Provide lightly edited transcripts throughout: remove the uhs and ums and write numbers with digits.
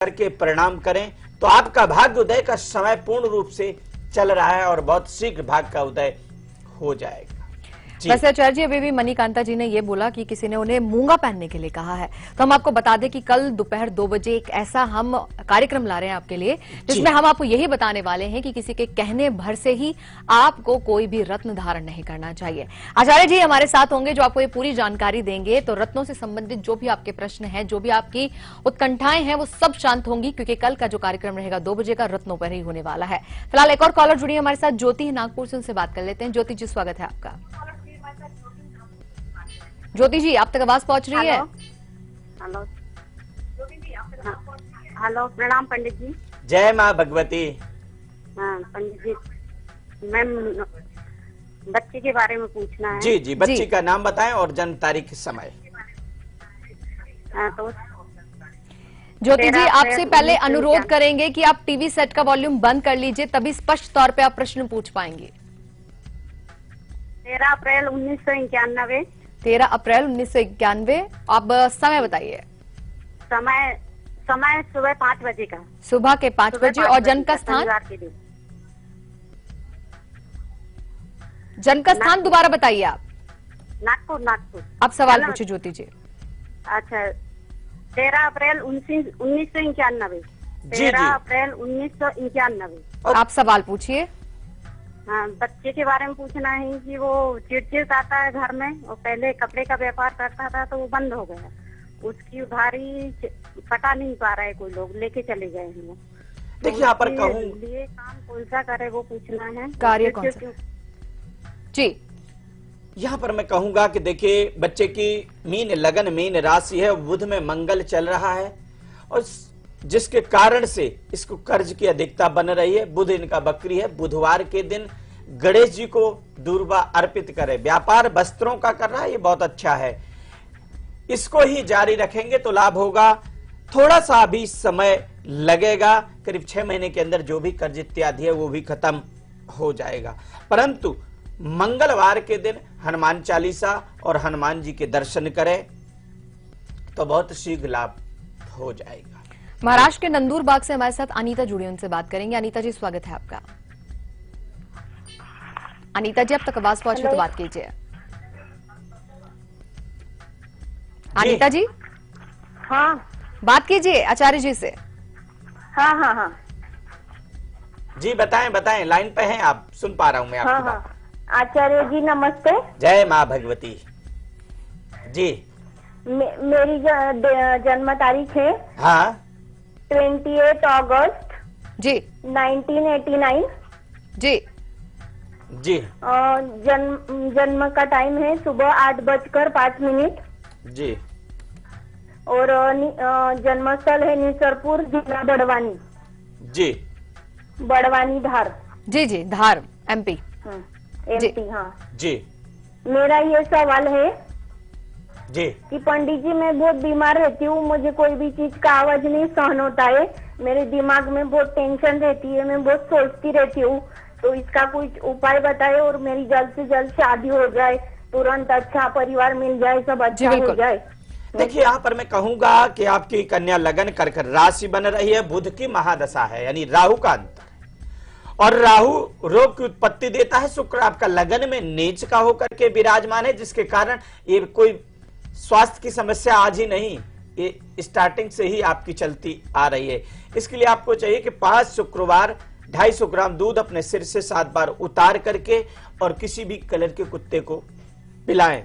करके प्रणाम करें तो आपका भाग्य उदय का समय पूर्ण रूप से चल रहा है और बहुत शीघ्र भाग्य का उदय हो जाएगा। वैसे आचार्य जी, अभी भी मणिकांता जी ने ये बोला कि किसी ने उन्हें मूंगा पहनने के लिए कहा है, तो हम आपको बता दें कि कल दोपहर 2 बजे एक ऐसा हम कार्यक्रम ला रहे हैं आपके लिए, जिसमें हम आपको यही बताने वाले हैं कि किसी के कहने भर से ही आपको कोई भी रत्न धारण नहीं करना चाहिए। आचार्य जी हमारे साथ होंगे जो आपको ये पूरी जानकारी देंगे। तो रत्नों से संबंधित जो भी आपके प्रश्न हैं, जो भी आपकी उत्कंठाएं हैं, वो सब शांत होंगी, क्योंकि कल का जो कार्यक्रम रहेगा 2 बजे का रत्नों पर ही होने वाला है। फिलहाल एक और कॉलर जुड़ी है हमारे साथ, ज्योति है नागपुर से, उनसे बात कर लेते हैं। ज्योति जी, स्वागत है आपका। ज्योति जी, आप तक आवाज पहुंच रही है? हेलो हेलो, प्रणाम पंडित जी। जय माँ भगवती। हाँ पंडित जी, मैम बच्चे के बारे में पूछना है। जी जी, बच्ची का नाम बताएं और जन्म तारीख समय। हाँ, तो ज्योति जी, आपसे पहले अनुरोध करेंगे कि आप टीवी सेट का वॉल्यूम बंद कर लीजिए, तभी स्पष्ट तौर पे आप प्रश्न पूछ पाएंगे। 13 अप्रैल 1991। 13 अप्रैल 1991। आप समय बताइए। समय समय सुबह 5 बजे का। सुबह के 5 बजे। और जन्म का स्थान? जन्म का स्थान दोबारा बताइए आप। नागपुर। नागपुर। आप सवाल पूछिए ज्योति जी। अच्छा, 13 अप्रैल 1991। 13 अप्रैल 1991। आप सवाल पूछिए। हाँ, बच्चे के बारे में पूछना है कि वो चिड़चिड़ आता है घर में, और पहले कपड़े का व्यापार करता था तो वो बंद हो गया, उसकी उधारी पटा नहीं पा रहा है, कोई लोग लेके चले गए हैं वो। देखिए यहाँ पर कहूँ लिए काम कौन सा करे वो पूछना है। कार्य कौन सा? जी, यहाँ पर मैं कहूंगा कि देखिए बच्चे की मीन लगन मीन राशि है, बुध में मंगल चल रहा है और जिसके कारण से इसको कर्ज की अधिकता बन रही है। बुध इनका बकरी है। बुधवार के दिन गणेश जी को दूर्वा अर्पित करें। व्यापार वस्त्रों का कर रहा है, ये बहुत अच्छा है, इसको ही जारी रखेंगे तो लाभ होगा। थोड़ा सा अभी समय लगेगा, करीब 6 महीने के अंदर जो भी कर्ज इत्यादि है वो भी खत्म हो जाएगा। परंतु मंगलवार के दिन हनुमान चालीसा और हनुमान जी के दर्शन करें तो बहुत शीघ्र लाभ हो जाएगा। महाराष्ट्र के नंदूरबाग से हमारे साथ अनीता जुड़ी, उनसे बात करेंगे। अनीता जी, स्वागत है आपका। अनीता जी, अब तक आवाज पहुंची तो बात कीजिए। अनीता जी, हाँ बात कीजिए आचार्य जी से। हाँ हाँ हाँ जी बताएं बताएं, लाइन पे हैं आप, सुन पा रहा हूं मैं आपकी हाँ बात। हाँ। आचार्य जी नमस्ते। जय माँ भगवती जी। मेरी जन्म तारीख है हाँ 28 अगस्त जी 1989 जी जी। जन्म का टाइम है सुबह 8:05 जी। और जन्मस्थल है निसरपुर, जिला बड़वानी। जी। बड़वानी धार। जी जी, धार, एमपी। एमपी। हाँ जी। मेरा ये सवाल है जी कि पंडित जी, मैं बहुत बीमार रहती हूँ, मुझे कोई भी चीज का आवाज नहीं सहन होता है, मेरे दिमाग में बहुत टेंशन रहती है, मैं बहुत सोचती रहती हूँ, तो इसका कुछ उपाय बताए और मेरी जल्द से जल्द शादी हो जाए, तुरंत अच्छा परिवार मिल जाए, सब अच्छा हो जाए। देखिए यहाँ पर मैं कहूंगा कि आपकी कन्या लगन कर राशि बन रही है, बुध की महादशा है, यानी राहु का अंतर, और राहु रोग की उत्पत्ति देता है। शुक्र आपका लगन में नीच का होकर के विराजमान है, जिसके कारण ये कोई स्वास्थ्य की समस्या आज ही नहीं, ये स्टार्टिंग से ही आपकी चलती आ रही है। इसके लिए आपको चाहिए कि 5 शुक्रवार 250 ग्राम दूध अपने सिर से 7 बार उतार करके और किसी भी कलर के कुत्ते को पिलाएं।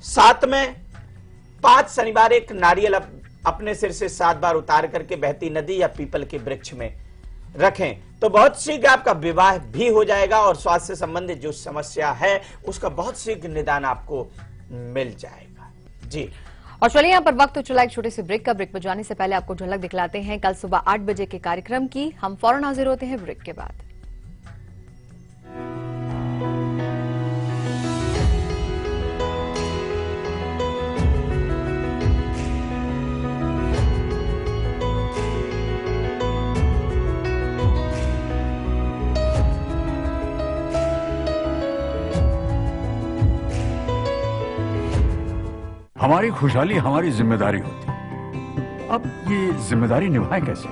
साथ में 5 शनिवार एक नारियल अपने सिर से 7 बार उतार करके बहती नदी या पीपल के वृक्ष में रखें तो बहुत शीघ्र आपका विवाह भी हो जाएगा और स्वास्थ्य से संबंधित जो समस्या है उसका बहुत शीघ्र निदान आपको मिल जाएगा। जी। और चलिए यहाँ पर वक्त तो चला एक छोटे से ब्रेक का। ब्रेक पर जाने से पहले आपको झलक दिखलाते हैं कल सुबह 8 बजे के कार्यक्रम की। हम फौरन हाजिर होते हैं ब्रेक के बाद। हमारी खुशहाली हमारी जिम्मेदारी होती है। अब ये जिम्मेदारी निभाएं कैसे?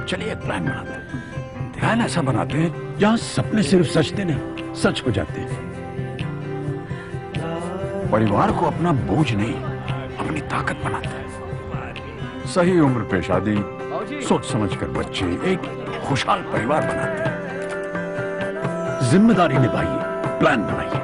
चलिए एक प्लान बनाते हैं। ध्यान ऐसा बनाते हैं जहां सपने सिर्फ सचते नहीं, सच हो जाते हैं। परिवार को अपना बोझ नहीं, अपनी ताकत बनाते हैं। सही उम्र पे शादी, सोच समझकर बच्चे, एक खुशहाल परिवार बनाते हैं। जिम्मेदारी निभाइए, प्लान बनाइए।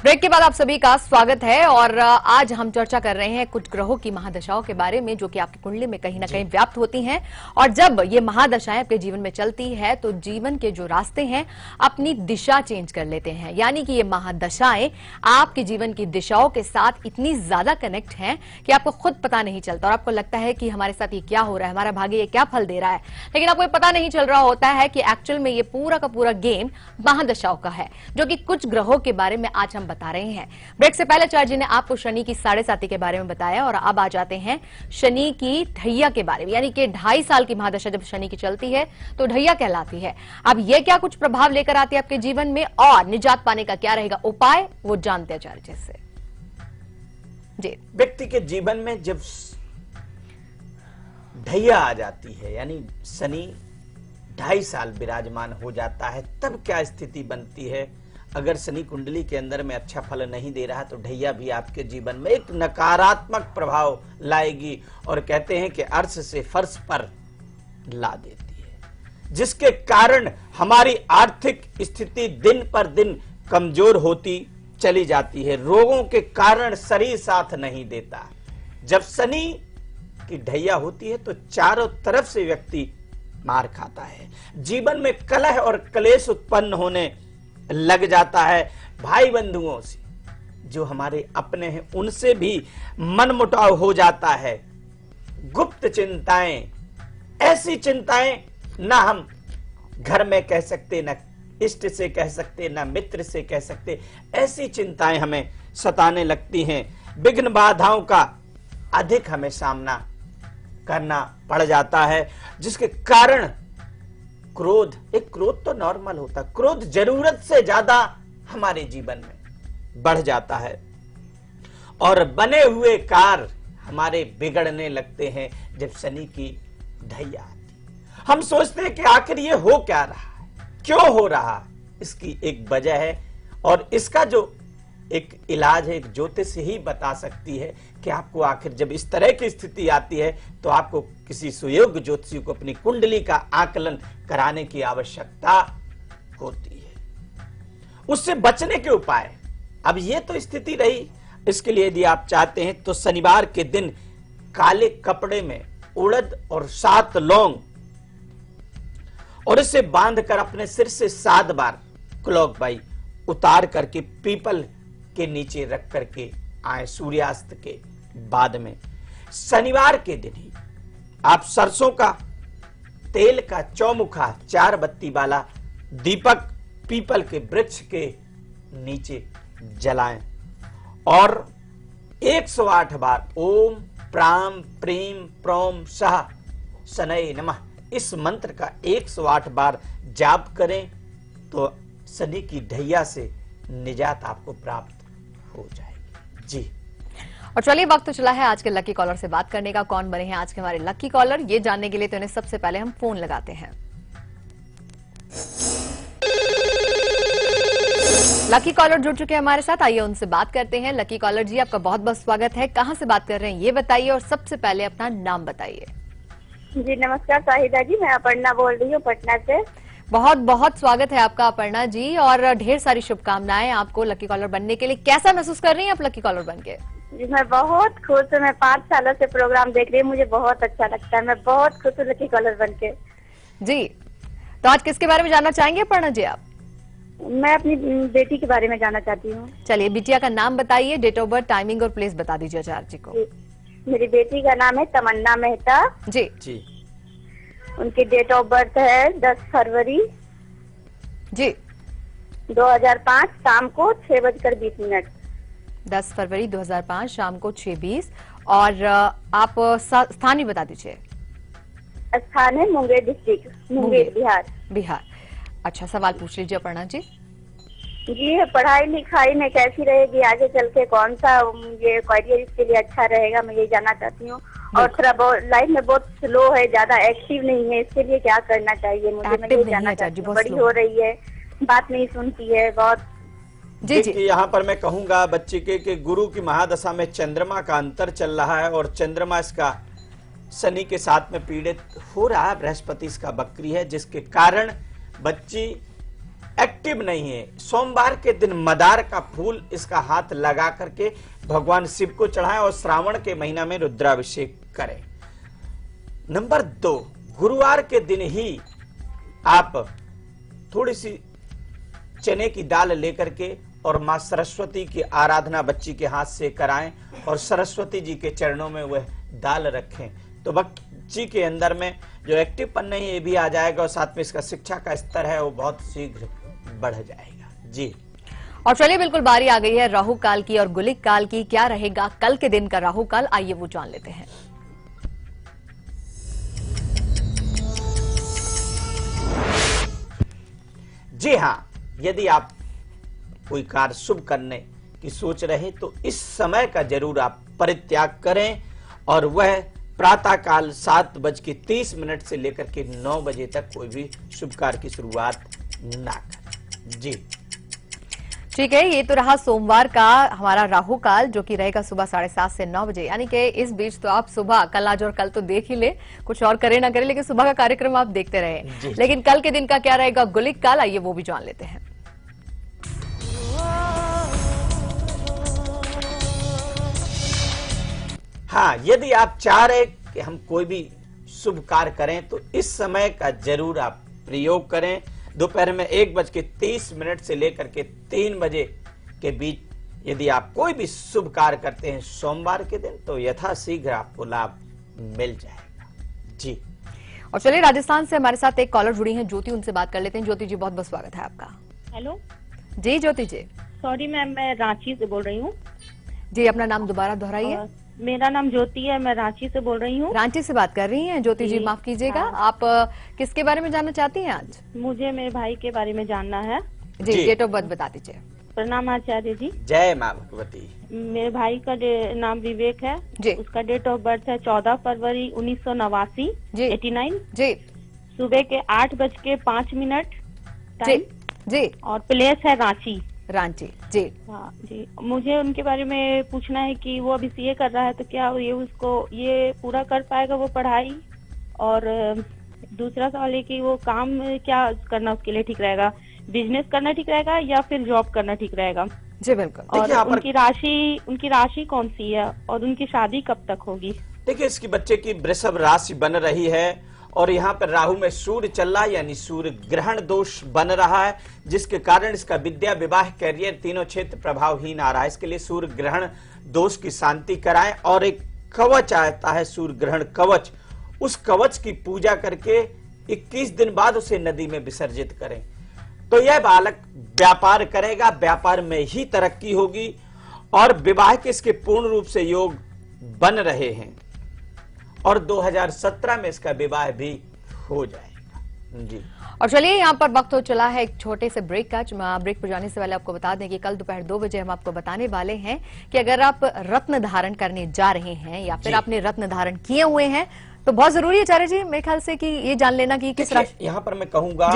ब्रेक के बाद आप सभी का स्वागत है और आज हम चर्चा कर रहे हैं कुछ ग्रहों की महादशाओं के बारे में जो कि आपकी कुंडली में कहीं ना कहीं व्याप्त होती हैं और जब ये महादशाएं आपके जीवन में चलती है तो जीवन के जो रास्ते हैं अपनी दिशा चेंज कर लेते हैं। यानी कि ये महादशाएं आपके जीवन की दिशाओं के साथ इतनी ज्यादा कनेक्ट हैं कि आपको खुद पता नहीं चलता और आपको लगता है कि हमारे साथ ये क्या हो रहा है, हमारा भाग्य ये क्या फल दे रहा है, लेकिन आपको पता नहीं चल रहा होता है कि एक्चुअल में ये पूरा का पूरा गेम महादशाओं का है, जो कि कुछ ग्रहों के बारे में आज हम बता रहे हैं। ब्रेक से पहले आचार्य जी ने आपको शनि की 7.5 के बारे में बताया और अब आ जाते हैं शनि की ढैया के बारे में। यानी कि 2.5 साल की महादशा जब शनि की चलती है तो ढैया कहलाती है। अब ये क्या कुछ प्रभाव लेकर आती है आपके जीवन में और निजात पाने का क्या रहेगा उपाय, वो जानते हैं आचार्य जी से। जी, व्यक्ति के जीवन में जब ढैया आ जाती है यानी शनि 2.5 साल विराजमान हो जाता है, तब क्या स्थिति बनती है। अगर शनि कुंडली के अंदर में अच्छा फल नहीं दे रहा तो ढैया भी आपके जीवन में एक नकारात्मक प्रभाव लाएगी और कहते हैं कि अर्श से फर्श पर ला देती है, जिसके कारण हमारी आर्थिक स्थिति दिन पर दिन कमजोर होती चली जाती है। रोगों के कारण शरीर साथ नहीं देता। जब शनि की ढैया होती है तो चारों तरफ से व्यक्ति मार खाता है, जीवन में कलह और क्लेश उत्पन्न होने लग जाता है। भाई बंधुओं से जो हमारे अपने हैं उनसे भी मनमुटाव हो जाता है। गुप्त चिंताएं, ऐसी चिंताएं ना हम घर में कह सकते, ना इष्ट से कह सकते, ना मित्र से कह सकते, ऐसी चिंताएं हमें सताने लगती हैं। विघ्न बाधाओं का अधिक हमें सामना करना पड़ जाता है, जिसके कारण क्रोध, एक क्रोध तो नॉर्मल होता, क्रोध जरूरत से ज्यादा हमारे जीवन में बढ़ जाता है और बने हुए कार्य हमारे बिगड़ने लगते हैं जब शनि की ढैया आती। हम सोचते हैं कि आखिर ये हो क्या रहा है, क्यों हो रहा है। इसकी एक वजह है और इसका जो एक इलाज है, एक ज्योतिष ही बता सकती है कि आपको आखिर जब इस तरह की स्थिति आती है तो आपको किसी सुयोग्य ज्योतिषी को अपनी कुंडली का आकलन कराने की आवश्यकता होती है। उससे बचने के उपाय, अब ये तो स्थिति रही। इसके लिए यदि आप चाहते हैं तो शनिवार के दिन काले कपड़े में उड़द और 7 लौंग और इसे बांधकर अपने सिर से 7 बार क्लॉकवाइज उतार करके पीपल के नीचे रख करके आए सूर्यास्त के बाद में। शनिवार के दिन ही आप सरसों का तेल का चौमुखा 4 बत्ती वाला दीपक पीपल के वृक्ष के नीचे जलाएं और 108 बार ओम प्राम प्रीम प्रोम सह शनय नमः इस मंत्र का 108 बार जाप करें तो शनि की ढैया से निजात आपको प्राप्त हो जाएगी। जी। और चलिए वक्त तो चला है आज के लकी कॉलर से बात करने का। कौन बने हैं आज के हमारे लकी कॉलर, ये जानने के लिए तो इन्हें सबसे पहले हम फोन लगाते हैं। लकी कॉलर जुड़ चुके हैं हमारे साथ, आइए उनसे बात करते हैं। लकी कॉलर जी, आपका बहुत बहुत स्वागत है। कहां से बात कर रहे हैं ये बताइए और सबसे पहले अपना नाम बताइए। जी नमस्कार शाहिदा जी, मैं अपर्णा बोल रही हूँ पटना से। बहुत बहुत स्वागत है आपका अपर्णा जी, और ढेर सारी शुभकामनाएं आपको लकी कॉलर बनने के लिए। कैसा महसूस कर रही हैं आप लकी कॉलर बनके? जी मैं बहुत खुश हूँ, मैं 5 सालों से प्रोग्राम देख रही हूँ, मुझे बहुत अच्छा लगता है, मैं बहुत खुश हूँ लकी कॉलर बनके। जी, तो आज किसके बारे में जानना चाहेंगे अपर्णा जी आप? मैं अपनी बेटी के बारे में जानना चाहती हूँ। चलिए बिटिया का नाम बताइए, डेट ऑफ बर्थ, टाइमिंग और प्लेस बता दीजिए आचार्य जी को। मेरी बेटी का नाम है तमन्ना मेहता जी जी। उनकी डेट ऑफ बर्थ है 10 फरवरी जी 2005 शाम को 6:20। 10 फरवरी 2005 शाम को 6:20। और आप स्थान भी बता दीजिए। स्थान है मुंगेर डिस्ट्रिक्ट, मुंगेर बिहार। बिहार। अच्छा, सवाल पूछ लीजिए अपर्णा जी। जी पढ़ाई लिखाई में कैसी रहेगी आगे चल के, कौन सा ये करियर इसके लिए अच्छा रहेगा, मैं ये जानना चाहती हूँ। और थोड़ा बहुत लाइफ में बहुत स्लो है, ज्यादा एक्टिव नहीं है, इसके लिए क्या करना चाहिए मुझे, मैं ये जानना चाहती हूँ। बड़ी हो रही है, बात नहीं सुनती है बहुत। जी जी। यहाँ पर मैं कहूंगा बच्चे के कि गुरु की महादशा में चंद्रमा का अंतर चल रहा है और चंद्रमा इसका शनि के साथ में पीड़ित हो रहा है, बृहस्पति इसका बकरी है, जिसके कारण बच्ची एक्टिव नहीं है। सोमवार के दिन मदार का फूल इसका हाथ लगा करके भगवान शिव को चढ़ाएं और श्रावण के महीना में रुद्राभिषेक करें। नंबर 2, गुरुवार के दिन ही आप थोड़ी सी चने की दाल लेकर के और मां सरस्वती की आराधना बच्ची के हाथ से कराएं और सरस्वती जी के चरणों में वह दाल रखें, तो बच्ची के अंदर में जो एक्टिवपन नहीं है ये भी आ जाएगा और साथ में इसका शिक्षा का स्तर है वो बहुत शीघ्र बढ़ जाएगा। जी। और चलिए बिल्कुल बारी आ गई है राहु काल की और गुलिक काल की। क्या रहेगा कल के दिन का राहु काल, आइए वो जान लेते हैं। जी हाँ, यदि आप कोई कार्य शुभ करने की सोच रहे तो इस समय का जरूर आप परित्याग करें और वह प्रातः काल 7:30 से लेकर के 9 बजे तक कोई भी शुभ कार्य की शुरुआत ना करें। जी ठीक है, ये तो रहा सोमवार का हमारा राहु काल, जो कि रहेगा सुबह 7:30 से 9 बजे। यानी कि इस बीच तो आप सुबह कल, आज और कल तो देख ही ले, कुछ और करे ना करे, लेकिन सुबह का कार्यक्रम आप देखते रहे। लेकिन कल के दिन का क्या रहेगा गुलिक काल, आइए वो भी जान लेते हैं। हाँ, यदि आप चाह रहे कि हम कोई भी शुभ कार्य करें तो इस समय का जरूर आप प्रयोग करें। दोपहर में 1:30 से लेकर के 3 बजे के बीच यदि आप कोई भी शुभ कार्य करते हैं सोमवार के दिन तो यथाशीघ्र आपको लाभ मिल जाएगा। जी। और चलिए राजस्थान से हमारे साथ एक कॉलर जुड़ी हैं, ज्योति, उनसे बात कर लेते हैं। ज्योति जी, बहुत बहुत स्वागत है आपका। हेलो जी ज्योति जी। सॉरी मैम, मैं रांची से बोल रही हूँ। जी, अपना नाम दोबारा दोहराइए। मेरा नाम ज्योति है, मैं रांची से बोल रही हूँ। रांची से बात कर रही हैं ज्योति जी, माफ कीजिएगा। हाँ। आप किसके बारे में जानना चाहती हैं आज? मुझे मेरे भाई के बारे में जानना है। जी, डेट ऑफ बर्थ बता दीजिए। प्रणाम आचार्य जी। जय माँ भगवती। मेरे भाई का नाम विवेक है जी। उसका डेट ऑफ बर्थ है 14 फरवरी 1989 जी। 89 जी सुबह के 8:05 जी टाइम जी। और प्लेस है रांची। रांची। जी। हाँ जी, मुझे उनके बारे में पूछना है कि वो अभी सीए कर रहा है तो क्या ये उसको ये पूरा कर पाएगा वो पढ़ाई, और दूसरा सवाल है कि वो काम क्या करना उसके लिए ठीक रहेगा, बिजनेस करना ठीक रहेगा या फिर जॉब करना ठीक रहेगा। जी बिल्कुल। और उनकी राशि कौन सी है और उनकी शादी कब तक होगी? देखिए, इसकी बच्चे की वृषभ राशि बन रही है और यहाँ पर राहु में सूर्य चल रहा है, यानी सूर्य ग्रहण दोष बन रहा है, जिसके कारण इसका विद्या, विवाह, कैरियर तीनों क्षेत्र प्रभावहीन आ रहा है। इसके लिए सूर्य ग्रहण दोष की शांति कराएं और एक कवच आता है सूर्य ग्रहण कवच, उस कवच की पूजा करके 21 दिन बाद उसे नदी में विसर्जित करें तो यह बालक व्यापार करेगा, व्यापार में ही तरक्की होगी और विवाह के इसके पूर्ण रूप से योग बन रहे हैं और 2017 में इसका विवाह भी हो जाएगा। जी। और चलिए यहाँ पर वक्त हो चला है एक छोटे से ब्रेक का। ब्रेक पर जाने से पहले आपको बता दें कि कल दोपहर 2 बजे हम आपको बताने वाले हैं कि अगर आप रत्न धारण करने जा रहे हैं या फिर आपने रत्न धारण किए हुए हैं तो बहुत जरूरी है आचार्य जी मेरे ख्याल से कि ये जान लेना कि किस राशि। यहाँ पर मैं कहूंगा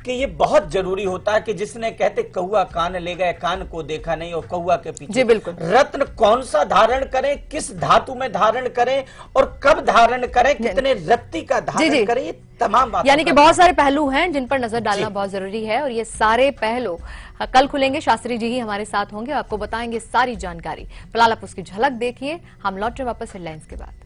कि ये बहुत जरूरी होता है कि जिसने कहते कौआ कान ले गए, कान को देखा नहीं और कौआ के पीछे। जी बिल्कुल। रत्न कौन सा धारण करें, किस धातु में धारण करें और कब धारण करें, कितने रत्ती का धारण करें, ये तमाम बातें यानी कि बहुत सारे पहलू हैं जिन पर नजर डालना बहुत जरूरी है और ये सारे पहलू कल खुलेंगे। शास्त्री जी ही हमारे साथ होंगे, आपको बताएंगे सारी जानकारी। फिलहाल आप उसकी झलक देखिए, हम लौट रहे वापस हेडलाइंस के बाद।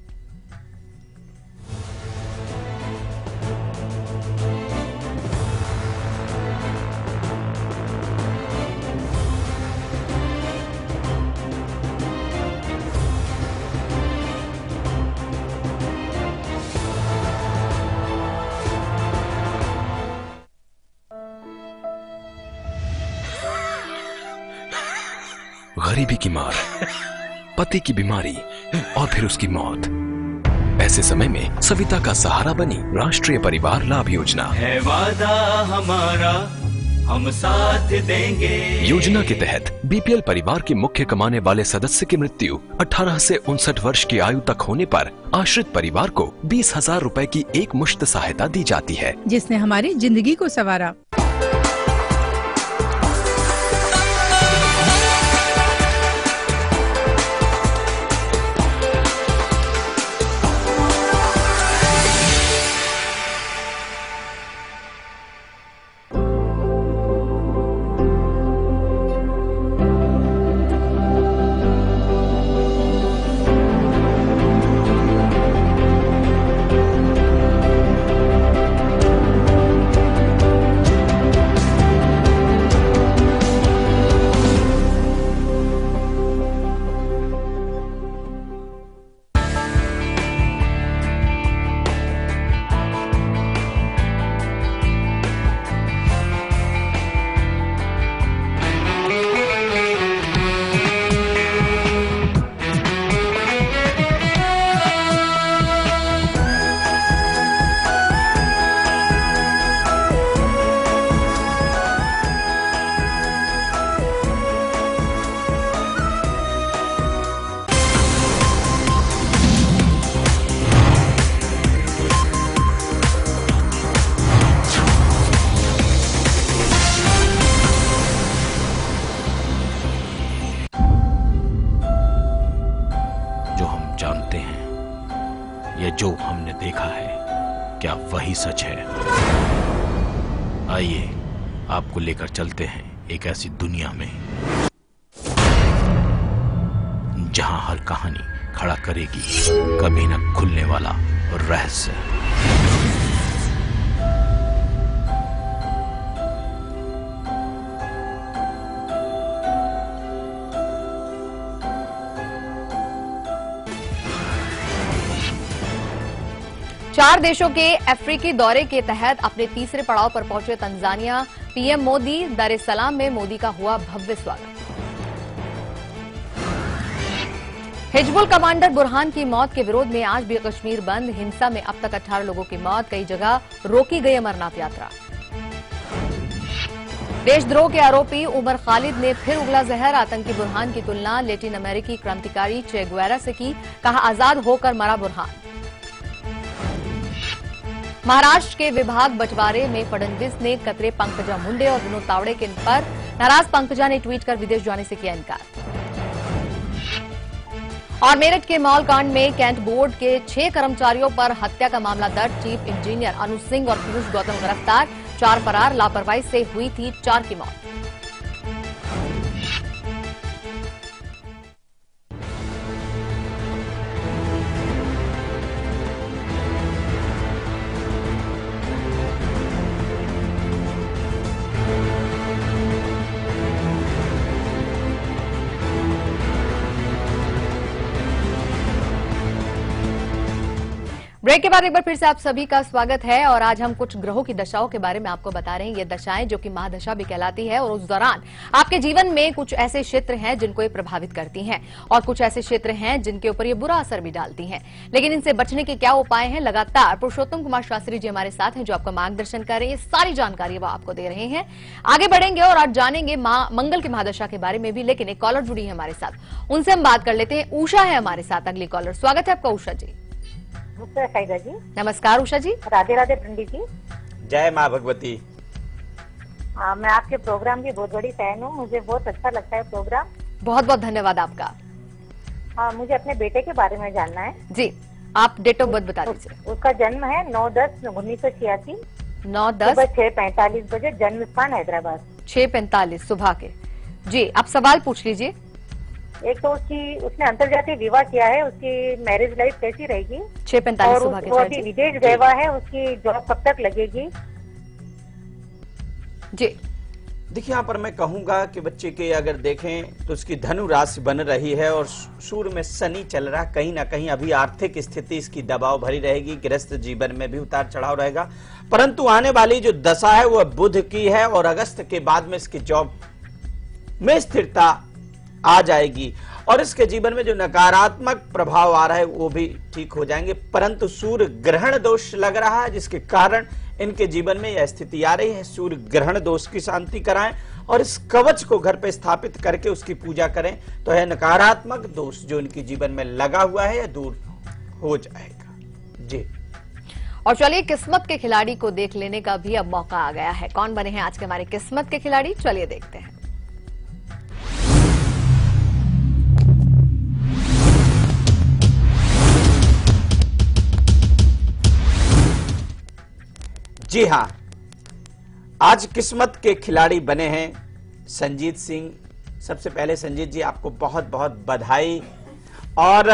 गरीबी की मार, पति की बीमारी और फिर उसकी मौत। ऐसे समय में सविता का सहारा बनी राष्ट्रीय परिवार लाभ योजना। है वादा हमारा, हम साथ देंगे। योजना के तहत बीपीएल परिवार के मुख्य कमाने वाले सदस्य की मृत्यु 18 से 59 वर्ष की आयु तक होने पर आश्रित परिवार को 20,000 रुपए की एक मुश्त सहायता दी जाती है, जिसने हमारी जिंदगी को संवारा। जो हमने देखा है क्या वही सच है? आइए आपको लेकर चलते हैं एक ऐसी दुनिया में जहां हर कहानी खड़ा करेगी कभी न खुलने वाला रहस्य। चार देशों के अफ्रीकी दौरे के तहत अपने तीसरे पड़ाव पर पहुंचे तंजानिया पीएम मोदी। दर ए सलाम में मोदी का हुआ भव्य स्वागत। हिजबुल कमांडर बुरहान की मौत के विरोध में आज भी कश्मीर बंद। हिंसा में अब तक 18 लोगों की मौत, कई जगह रोकी गई अमरनाथ यात्रा। देशद्रोह के आरोपी उमर खालिद ने फिर उगला जहर। आतंकी बुरहान की तुलना लैटिन अमेरिकी क्रांतिकारी चे गुवेरा से की, कहा आजाद होकर मरा बुरहान। महाराष्ट्र के विभाग बंटवारे में फडणवीस ने कतरे पंकजा मुंडे और विनोद तावड़े के पर। नाराज पंकजा ने ट्वीट कर विदेश जाने से किया इनकार। और मेरठ के मॉल कांड में कैंट बोर्ड के 6 कर्मचारियों पर हत्या का मामला दर्ज। चीफ इंजीनियर अनुज सिंह और पीयूष गौतम गिरफ्तार, 4 फरार। लापरवाही से हुई थी 4 की मौत। ब्रेक के बाद एक बार फिर से आप सभी का स्वागत है और आज हम कुछ ग्रहों की दशाओं के बारे में आपको बता रहे हैं। ये दशाएं जो कि महादशा भी कहलाती है और उस दौरान आपके जीवन में कुछ ऐसे क्षेत्र हैं जिनको ये प्रभावित करती हैं और कुछ ऐसे क्षेत्र हैं जिनके ऊपर ये बुरा असर भी डालती हैं। लेकिन इनसे बचने के क्या उपाय हैं, लगातार पुरुषोत्तम कुमार शास्त्री जी हमारे साथ हैं जो आपका मार्गदर्शन कर रहे हैं। सारी जानकारी वो आपको दे रहे हैं। आगे बढ़ेंगे और आज जानेंगे मंगल की महादशा के बारे में भी। लेकिन एक कॉलर जुड़ी है हमारे साथ, उनसे हम बात कर लेते हैं। उषा है हमारे साथ अगली कॉलर। स्वागत है आपका उषा जी। जी नमस्कार उषा जी। राधे राधे पंडित जी। जय माँ भगवती। मैं आपके प्रोग्राम की बहुत बड़ी फैन हूँ, मुझे बहुत अच्छा लगता है प्रोग्राम। बहुत बहुत धन्यवाद आपका। मुझे अपने बेटे के बारे में जानना है जी, आप डेट ऑफ बर्थ बता दीजिए। उसका जन्म है 9/10/1986, 9/10 6:45 बजे, जन्म स्थान हैदराबाद, 6:45 सुबह के। जी, आप सवाल पूछ लीजिए। एक तो उसने अंतर्जातीय विवाह किया है, उसकी मैरिज लाइफ कैसी रहेगी? 6:45 सुबह के। वो अभी विदेश गया हुआ है, उसकी जॉब कब तक लगेगी? जी देखिए, यहाँ पर मैं कहूंगा कि बच्चे के अगर देखें तो उसकी धनु राशि बन रही है और सूर्य में शनि चल रहा, कहीं ना कहीं अभी आर्थिक स्थिति इसकी दबाव भरी रहेगी, गृहस्थ जीवन में भी उतार चढ़ाव रहेगा। परंतु आने वाली जो दशा है वह बुध की है और अगस्त के बाद में इसकी जॉब में स्थिरता आ जाएगी और इसके जीवन में जो नकारात्मक प्रभाव आ रहा है वो भी ठीक हो जाएंगे। परंतु सूर्य ग्रहण दोष लग रहा है जिसके कारण इनके जीवन में यह स्थिति आ रही है। सूर्य ग्रहण दोष की शांति कराएं और इस कवच को घर पे स्थापित करके उसकी पूजा करें तो यह नकारात्मक दोष जो इनके जीवन में लगा हुआ है यह दूर हो जाएगा। जी, और चलिए किस्मत के खिलाड़ी को देख लेने का भी अब मौका आ गया है। कौन बने हैं आज के हमारे किस्मत के खिलाड़ी, चलिए देखते हैं। जी हां, आज किस्मत के खिलाड़ी बने हैं संजीत सिंह। सबसे पहले संजीत जी आपको बहुत बहुत बधाई। और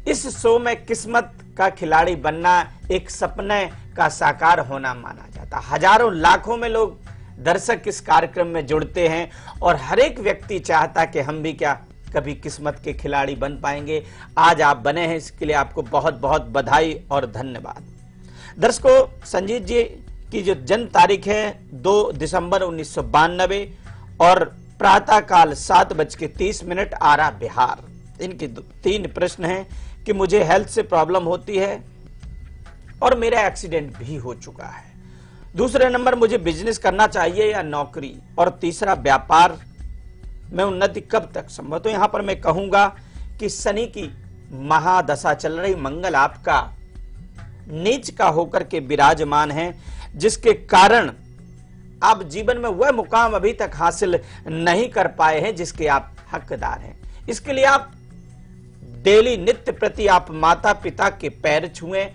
इस शो में किस्मत का खिलाड़ी बनना एक सपने का साकार होना माना जाता। हजारों लाखों में लोग दर्शक इस कार्यक्रम में जुड़ते हैं और हर एक व्यक्ति चाहता कि हम भी क्या कभी किस्मत के खिलाड़ी बन पाएंगे। आज आप बने हैं, इसके लिए आपको बहुत बहुत बधाई और धन्यवाद। दर्शकों, संजीत जी की जो जन्म तारीख है 2 दिसंबर 1992 और प्रातः काल 7:30 आरा बिहार। इनके 3 प्रश्न हैं कि मुझे हेल्थ से प्रॉब्लम होती है और मेरा एक्सीडेंट भी हो चुका है। दूसरे नंबर, मुझे बिजनेस करना चाहिए या नौकरी, और तीसरा, व्यापार में उन्नति कब तक संभव। तो यहां पर मैं कहूंगा कि शनि की महादशा चल रही, मंगल आपका नीच का होकर के विराजमान है जिसके कारण आप जीवन में वह मुकाम अभी तक हासिल नहीं कर पाए हैं जिसके आप हकदार हैं। इसके लिए आप डेली नित्य प्रति आप माता पिता के पैर छुएं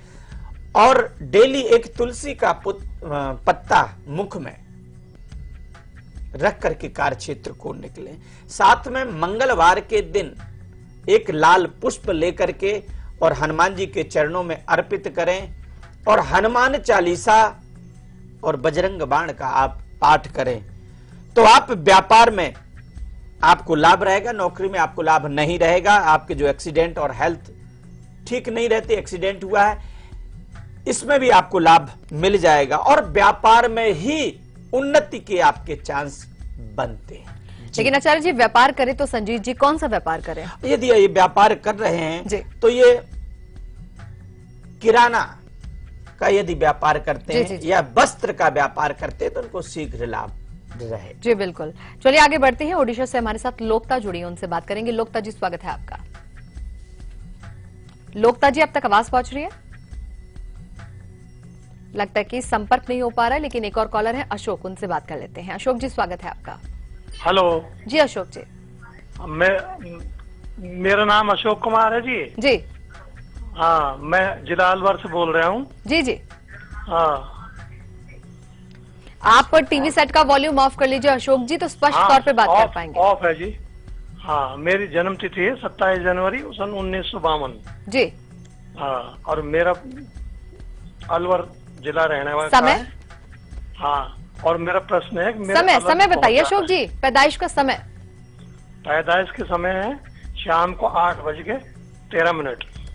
और डेली एक तुलसी का पत्ता मुख में रख करके कार्य क्षेत्र को निकलें। साथ में मंगलवार के दिन एक लाल पुष्प लेकर के और हनुमान जी के चरणों में अर्पित करें और हनुमान चालीसा और बजरंग बाण का आप पाठ करें तो आप व्यापार में आपको लाभ रहेगा, नौकरी में आपको लाभ नहीं रहेगा। आपके जो एक्सीडेंट और हेल्थ ठीक नहीं रहती, एक्सीडेंट हुआ है, इसमें भी आपको लाभ मिल जाएगा और व्यापार में ही उन्नति के आपके चांस बनते हैं। लेकिन आचार्य जी, व्यापार करें तो संजीत जी कौन सा व्यापार करें? यदि ये व्यापार कर रहे हैं तो ये किराना का यदि व्यापार करते हैं या वस्त्र का व्यापार करते हैं तो उनको शीघ्र लाभ रहे। जी बिल्कुल। चलिए आगे बढ़ते हैं। ओडिशा से हमारे साथ लोकता जुड़ी है, उनसे बात करेंगे। लोकता जी, स्वागत है आपका। लोकता जी, अब तक आवाज पहुंच रही है? लगता है कि संपर्क नहीं हो पा रहा है, लेकिन एक और कॉलर है अशोक, उनसे बात कर लेते हैं। अशोक जी, स्वागत है आपका। हेलो जी अशोक जी। मेरा नाम अशोक कुमार है जी। जी हाँ, मैं जिला अलवर से बोल रहा हूँ। जी जी। हाँ, आप टीवी सेट का वॉल्यूम ऑफ कर लीजिए अशोक जी, तो स्पष्ट तौर पे बात कर पाएंगे। ऑफ है जी। हाँ, मेरी जन्म तिथि है 27 जनवरी सन 1952। जी। हाँ, और मेरा अलवर जिला रहने वाला समय? हाँ, और मेरा प्रश्न है कि समय बताइए अशोक जी, पैदाइश का समय। पैदाइश के समय है शाम को 8:13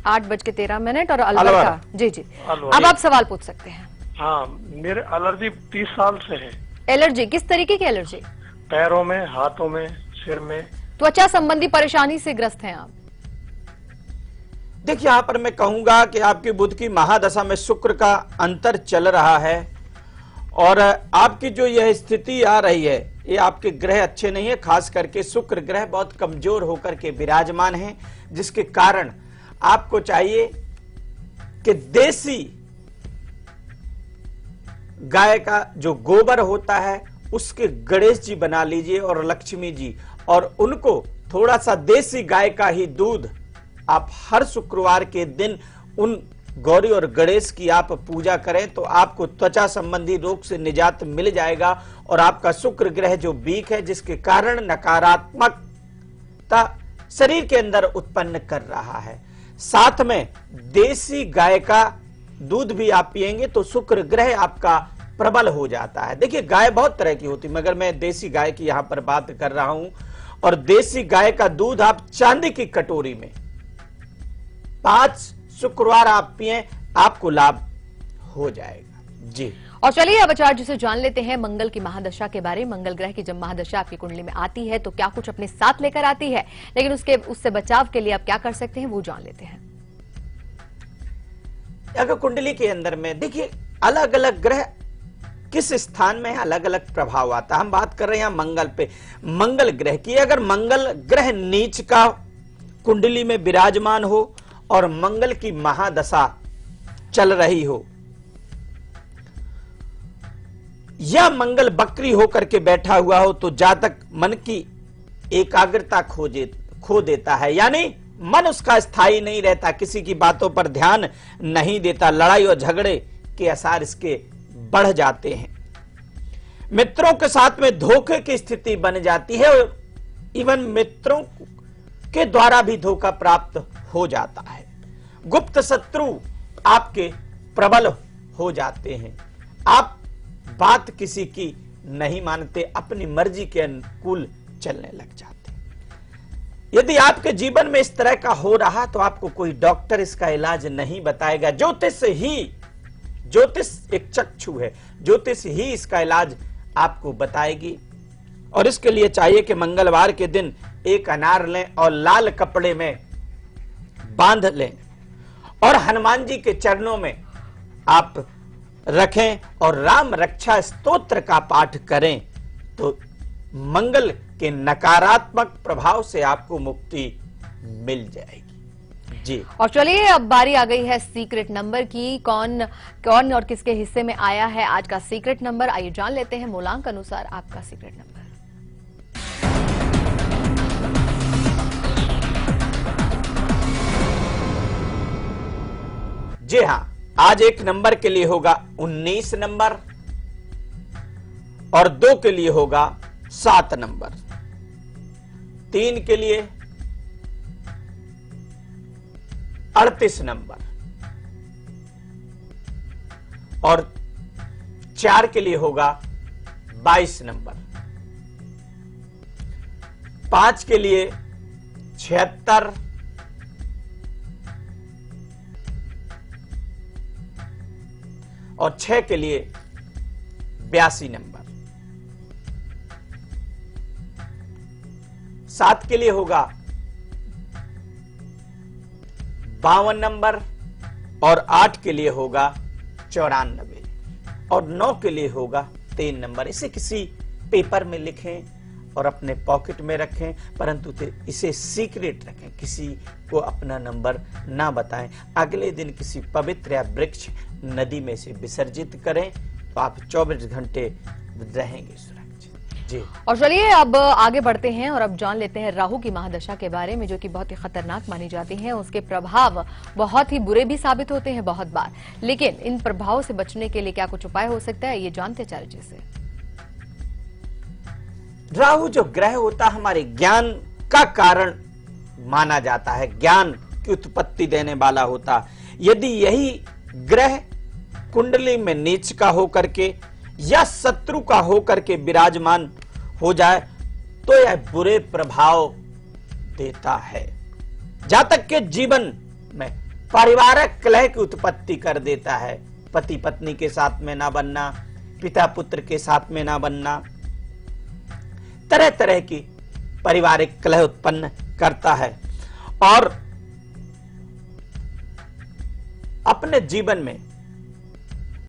8:13 और अलवर अलवर। का। जी जी, अलवर। अब आप सवाल पूछ सकते हैं। हाँ, मेरे एलर्जी 30 साल से है। एलर्जी, किस तरीके की एलर्जी? पैरों में, हाथों में, सिर में। त्वचा संबंधी परेशानी से ग्रस्त हैं आप? देखिए, यहां पर मैं कहूंगा कि आपकी बुध की महादशा में शुक्र का अंतर चल रहा है और आपकी जो यह स्थिति आ रही है, ये आपके ग्रह अच्छे नहीं है। खास करके शुक्र ग्रह बहुत कमजोर होकर के विराजमान है, जिसके कारण आपको चाहिए कि देसी गाय का जो गोबर होता है उसके गणेश जी बना लीजिए और लक्ष्मी जी, और उनको थोड़ा सा देसी गाय का ही दूध आप हर शुक्रवार के दिन उन गौरी और गणेश की आप पूजा करें तो आपको त्वचा संबंधी रोग से निजात मिल जाएगा। और आपका शुक्र ग्रह जो वीक है, जिसके कारण नकारात्मकता शरीर के अंदर उत्पन्न कर रहा है, साथ में देसी गाय का दूध भी आप पिएंगे तो शुक्र ग्रह आपका प्रबल हो जाता है। देखिए, गाय बहुत तरह की होती है, मगर मैं देसी गाय की यहां पर बात कर रहा हूं। और देसी गाय का दूध आप चांदी की कटोरी में 5 शुक्रवार आप पिए, आपको लाभ हो जाएगा। जी, और चलिए अब आचार्य जी से जान लेते हैं मंगल की महादशा के बारे में। मंगल ग्रह की जब महादशा आपकी कुंडली में आती है तो क्या कुछ अपने साथ लेकर आती है, लेकिन उससे बचाव के लिए आप क्या कर सकते हैं वो जान लेते हैं। अगर कुंडली के अंदर में देखिए, अलग अलग ग्रह किस स्थान में अलग अलग प्रभाव आता है। हम बात कर रहे हैं मंगल पे, मंगल ग्रह की। अगर मंगल ग्रह नीच का कुंडली में विराजमान हो और मंगल की महादशा चल रही हो, या मंगल बकरी होकर के बैठा हुआ हो, तो जातक मन की एकाग्रता खो देता है, यानी मन उसका स्थायी नहीं रहता, किसी की बातों पर ध्यान नहीं देता, लड़ाई और झगड़े के आसार इसके बढ़ जाते हैं, मित्रों के साथ में धोखे की स्थिति बन जाती है और इवन मित्रों के द्वारा भी धोखा प्राप्त हो जाता है, गुप्त शत्रु आपके प्रबल हो जाते हैं, आप बात किसी की नहीं मानते, अपनी मर्जी के अनुकूल चलने लग जाते हैं। यदि आपके जीवन में इस तरह का हो रहा तो आपको कोई डॉक्टर इसका इलाज नहीं बताएगा, ज्योतिष एक चक्षु है, ज्योतिष ही इसका इलाज आपको बताएगी। और इसके लिए चाहिए कि मंगलवार के दिन एक अनार लें और लाल कपड़े में बांध लें और हनुमान जी के चरणों में आप रखें और राम रक्षा स्तोत्र का पाठ करें तो मंगल के नकारात्मक प्रभाव से आपको मुक्ति मिल जाएगी। जी, और चलिए अब बारी आ गई है सीक्रेट नंबर की। कौन और किसके हिस्से में आया है आज का सीक्रेट नंबर, आइए जान लेते हैं मूलांक अनुसार आपका सीक्रेट नंबर। जी हां, आज एक नंबर के लिए होगा 19 नंबर और 2 के लिए होगा 7 नंबर, 3 के लिए 38 नंबर और 4 के लिए होगा 22 नंबर, 5 के लिए 76 और 6 के लिए 82 नंबर, 7 के लिए होगा 52 नंबर और 8 के लिए होगा 94 और 9 के लिए होगा 3 नंबर। इसे किसी पेपर में लिखें और अपने पॉकेट में रखें, परंतु इसे सीक्रेट रखें, किसी को अपना नंबर ना बताएं। अगले दिन किसी पवित्र या वृक्ष नदी में से विसर्जित करें तो आप 24 घंटे रहेंगे सुरक्षित। जी, और चलिए अब आगे बढ़ते हैं और अब जान लेते हैं राहु की महादशा के बारे में, जो कि बहुत ही खतरनाक मानी जाती है। उसके प्रभाव बहुत ही बुरे भी साबित होते हैं बहुत बार, लेकिन इन प्रभावों से बचने के लिए क्या कुछ उपाय हो सकता है, ये जानते आचार्य जी से। राहु जो ग्रह होता है हमारे ज्ञान का कारण माना जाता है, ज्ञान की उत्पत्ति देने वाला होता। यदि यही ग्रह कुंडली में नीच का होकर के या शत्रु का होकर के विराजमान हो जाए तो यह बुरे प्रभाव देता है। जातक के जीवन में पारिवारिक कलह की उत्पत्ति कर देता है। पति पत्नी के साथ में ना बनना, पिता पुत्र के साथ में ना बनना, तरह तरह की पारिवारिक कलह उत्पन्न करता है और अपने जीवन में